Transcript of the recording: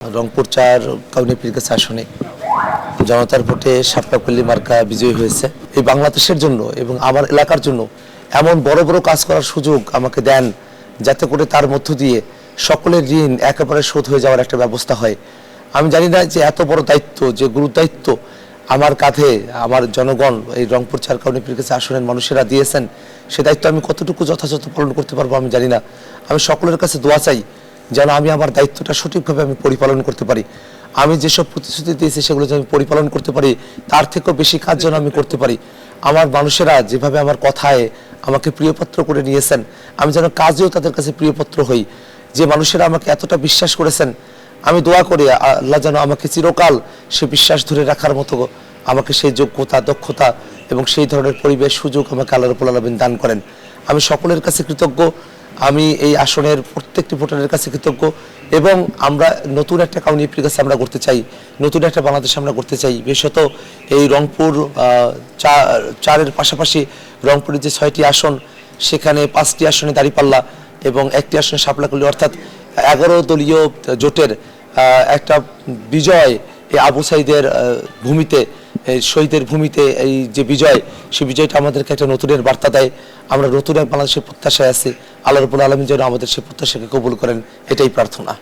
রংপুর ৪ কাউনিয়া পীরগাছা আসনে জনতার ভোটে শাপলা মার্কা বিজয়ী হয়েছে। এই বাংলাদেশের জন্য এবং আমার এলাকার জন্য এমন বড় বড় কাজ করার সুযোগ আমাকে দেন, যাতে করে তার মধ্য দিয়ে সকলের ঋণ একেবারে শোধ হয়ে যাওয়ার একটা ব্যবস্থা হয়। আমি জানি না যে এত বড় দায়িত্ব, যে গুরুদায়িত্ব আমার কাঁধে আমার জনগণ এই রংপুর ৪ কাউনিয়া পীরগাছা আসনের মানুষেরা দিয়েছেন, সে দায়িত্ব আমি কতটুকু যথাযথ পালন করতে পারবো আমি জানি না। আমি সকলের কাছে দোয়া চাই যেন আমি আমার দায়িত্বটা সঠিকভাবে আমি পরিপালন করতে পারি। আমি যেসব প্রতিশ্রুতি দিয়েছি সেগুলো যেন আমি পরিপালন করতে পারি, তার থেকেও বেশি কাজ যেন আমি করতে পারি। আমার মানুষেরা যেভাবে আমার কথায় আমাকে প্রিয়পাত্র করে নিয়েছেন, আমি যেন কাজেও তাদের কাছে প্রিয়পাত্র হই। যে মানুষেরা আমাকে এতটা বিশ্বাস করেছেন, আমি দোয়া করি আল্লাহ যেন আমাকে চিরকাল সে বিশ্বাস ধরে রাখার মতো আমাকে সেই যোগ্যতা, দক্ষতা এবং সেই ধরনের পরিবেশ সুযোগ আমাকে আল্লাহ রাব্বুল আলামিন দান করেন। আমি সকলের কাছে কৃতজ্ঞ। আমি এই আসনের প্রত্যেকটি ভোটারের কাছে কৃতজ্ঞ এবং আমরা নতুন একটা কাউনিয়া পীরগাছা আমরা করতে চাই, নতুন একটা বাংলাদেশ আমরা করতে চাই। বিশেষত এই রংপুর ৪-এর পাশাপাশি রংপুরের যে ৬টি আসন, সেখানে ৫টি আসনে দাঁড়িপাল্লা এবং একটি আসনে শাপলাকলি, অর্থাৎ ১১ দলীয় জোটের একটা বিজয় এই আবু সাইদের ভূমিতে, শহীদের ভূমিতে এই যে বিজয়, সেই বিজয়টা আমাদেরকে একটা নতুনের বার্তা দেয়। আমরা নতুন এক বাংলাদেশের প্রত্যাশায় আছি। আল্লাহ রাব্বুল আলামিন যেন আমাদের সেই প্রত্যাশাকে কবুল করেন, এটাই প্রার্থনা।